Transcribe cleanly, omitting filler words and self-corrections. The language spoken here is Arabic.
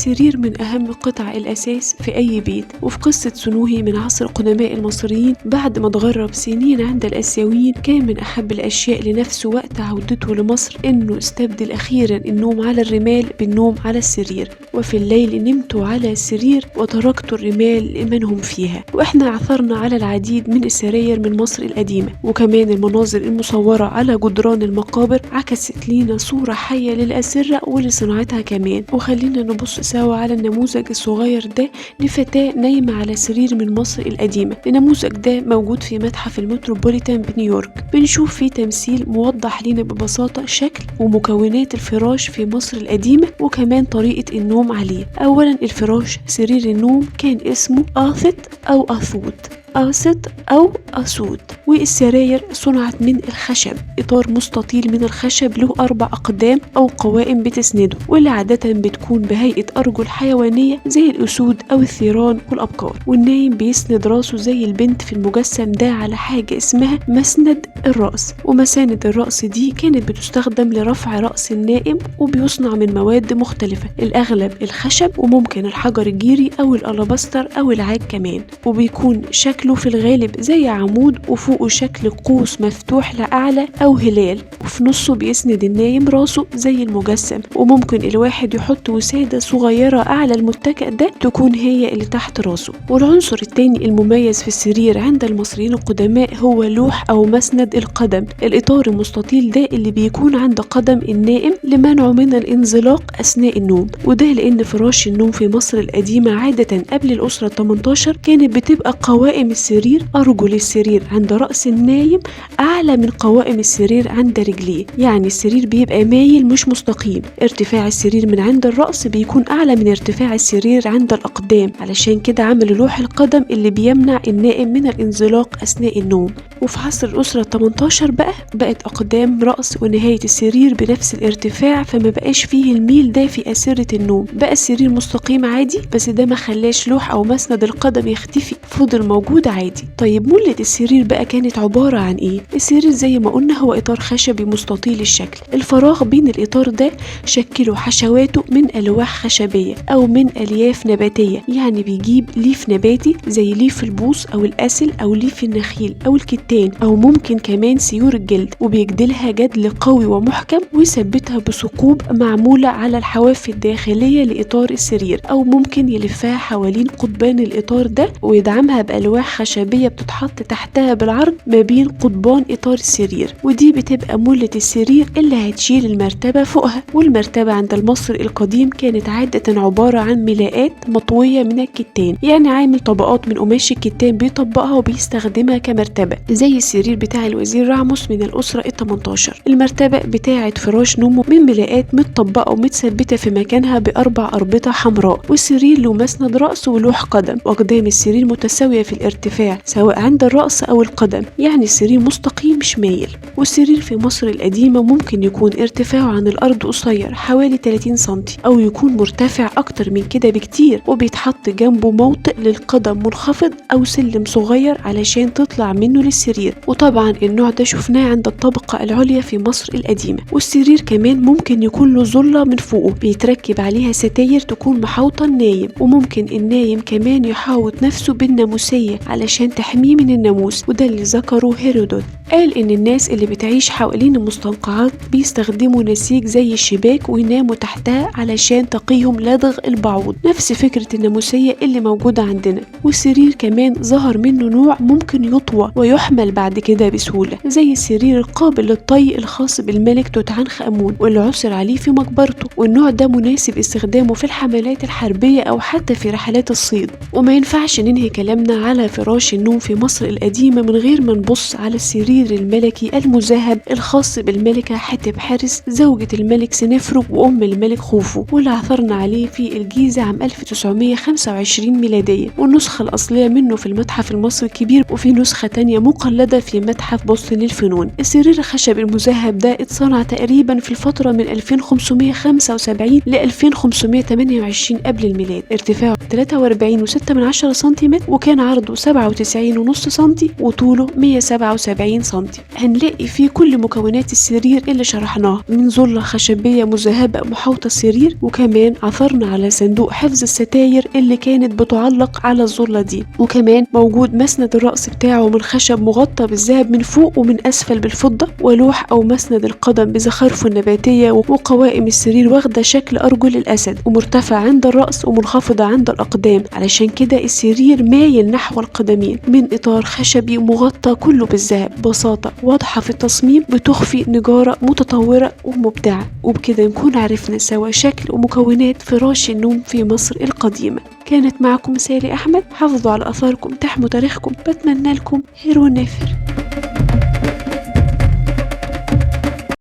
السرير من أهم قطع الأساس في أي بيت، وفي قصة سنوهي من عصر قدماء المصريين بعد ما اتغرب سنين عند الآسيويين كان من أحب الأشياء لنفسه وقت عودته لمصر إنه استبدل أخيرا النوم على الرمال بالنوم على السرير. وفي الليل نمت على السرير وتركت الرمال لمن هم فيها. وإحنا عثرنا على العديد من السراير من مصر القديمة، وكمان المناظر المصورة على جدران المقابر عكست لينا صورة حية للأسرة ولصناعتها كمان. وخلينا نبص سوا على النموذج الصغير ده لفتاة نايمة على سرير من مصر القديمة. النموذج ده موجود في متحف المتروبوليتان بنيويورك. بنشوف فيه تمثيل موضح لينا ببساطة شكل ومكونات الفراش في مصر القديمة وكمان طريقة النوم عليه. أولا الفراش سرير النوم كان اسمه آثت أو أثوت، آست أو أسود. والسراير صنعت من الخشب، إطار مستطيل من الخشب له 4 أقدام أو قوائم بتسنده، واللي عادة بتكون بهيئة أرجل حيوانية زي الأسود أو الثيران والأبقار. والنايم بيسند راسه زي البنت في المجسم ده على حاجة اسمها مسند الرأس. ومساند الرأس دي كانت بتستخدم لرفع رأس النائم، وبيصنع من مواد مختلفة، الأغلب الخشب وممكن الحجر الجيري أو الألابستر أو العاج كمان. وبيكون شكله في الغالب زي عمود وفوقه شكل قوس مفتوح لأعلى أو هلال، وفي نصه بيسند النايم راسه زي المجسم. وممكن الواحد يحط وسادة صغيرة أعلى المتكئ ده تكون هي اللي تحت راسه. والعنصر التاني المميز في السرير عند المصريين القدماء هو لوح أو مسند القدم، الإطار المستطيل ده اللي بيكون عند قدم النائم لمنعه من الانزلاق أثناء النوم. وده لأن فراش النوم في مصر القديمة عادة قبل الأسرة 18 كانت بتبقى قوائم السرير، أرجل السرير عند رأس النايم أعلى من قوائم السرير عند رجليه، يعني السرير بيبقى مايل مش مستقيم. ارتفاع السرير من عند الرأس بيكون أعلى من ارتفاع السرير عند الأقدام، علشان كده عملوا لوح القدم اللي بيمنع النائم من الانزلاق أثناء النوم. وفي عصر الأسرة 18 بقت أقدام رأس ونهاية السرير بنفس الارتفاع، فما بقاش فيه الميل ده في أسرة النوم، بقى السرير مستقيم عادي، بس ده ما خلاش لوح أو مسند القدم يختفي، فضل موجود عادي. طيب مولة السرير بقى كانت عبارة عن ايه؟ السرير زي ما قلنا هو إطار خشبي مستطيل الشكل، الفراغ بين الإطار ده شكله حشواته من ألواح خشبية أو من ألياف نباتية، يعني بيجيب ليف نباتي زي ليف البوص أو الأسل أو ليف النخيل أو الكتان أو ممكن كمان سيور الجلد، وبيجدلها جدل قوي ومحكم ويثبتها بثقوب معمولة على الحواف الداخلية لإطار السرير، أو ممكن يلفها حوالين قضبان الإطار ده ويدعمها بألواح خشبية بتتحط تحتها بالعرض ما بين قضبان إطار السرير. ودي بتبقى مولة السرير اللي هتشيل المرتبة فوقها. والمرتبة عند المصري القديم كانت عادة عبارة عن ملاءات مطوية من الكتان، يعني عامل طبقات من قماش الكتان بيطبقها وبيستخدمها كمرتبة، زي السرير بتاع الوزير رعمس من الأسرة ال18. المرتبة بتاعة فراش نومه من ملاءات متطبقة ومتثبتة في مكانها ب4 أربطة حمراء. والسرير له مسند رأس ولوح قدم، وأقدام السرير متساوية في الارتفاع سواء عند الرأس أو القدم، يعني السرير مستقيم مش مايل. والسرير في مصر القديمة ممكن يكون ارتفاعه عن الأرض قصير حوالي 30 سنتي أو يكون مرتفع أكتر من كده بكتير، وبيتحط جنبه موطئ للقدم منخفض أو سلم صغير علشان تطلع منه للسرير. وطبعا النوع ده شفناه عند الطبقة العليا في مصر القديمة. والسرير كمان ممكن يكون له ظلة من فوقه بيتركب عليها ستاير تكون محاوطة النايم، وممكن النايم كمان يحاوط نفسه بالناموسية علشان تحميه من الناموس. وده اللي ذكره هيرودوت، قال إن الناس اللي بتعيش حوالين المستنقعات بيستخدموا نسيج زي الشباك ويناموا تحتها علشان تقيهم لدغ البعوض، نفس فكرة الناموسية اللي موجودة عندنا. والسرير كمان ظهر منه نوع ممكن يطوى ويحمل بعد كده بسهولة، زي السرير القابل للطي الخاص بالملك توت عنخ آمون واللي عثر عليه في مقبرته. والنوع ده مناسب استخدامه في الحملات الحربية أو حتى في رحلات الصيد. وما ينفعش ننهي كلامنا على فراش النوم في مصر القديمة من غير ما نبص على السرير الملكي المذهب الخاص بالملكة حتبحرس زوجة الملك سنفرو وأم الملك خوفو، واللي عثرنا عليه في الجيزة عام 1925 ميلادية. والنسخة الأصلية منه في المتحف المصري الكبير، وفي نسخة تانية مقلدة في متحف بوسطن للفنون. السرير الخشب المذهب ده اتصنع تقريبا في الفترة من 2575 ل 2528 قبل الميلاد. ارتفاعه 43.6 سنتيمتر، وكان عرضه 97.5 سنتي وطوله 177 سنتي. هنلاقي فيه كل مكونات السرير اللي شرحناها، من ظلة خشبية مذهبة محاوطة السرير، وكمان عثرنا على صندوق حفظ الستاير اللي كانت بتعلق على الظلة دي، وكمان موجود مسند الرأس بتاعه من خشب مغطى بالذهب من فوق ومن أسفل بالفضة، ولوح أو مسند القدم بزخارفه النباتية، وقوائم السرير واخدة شكل أرجل الأسد ومرتفع عند الرأس ومنخفضة عند الأقدام، علشان كده السرير مايل نحو القدمين، من إطار خشبي مغطى كله بالذهب. بساطة واضحة في التصميم بتخفي نجارة متطورة ومبدعة. وبكده نكون عرفنا سوا شكل ومكونات فراش النوم في مصر القديمة. كانت معكم سالي أحمد. حافظوا على أثاركم، تحموا تاريخكم. بتمنى لكم خير ونافر.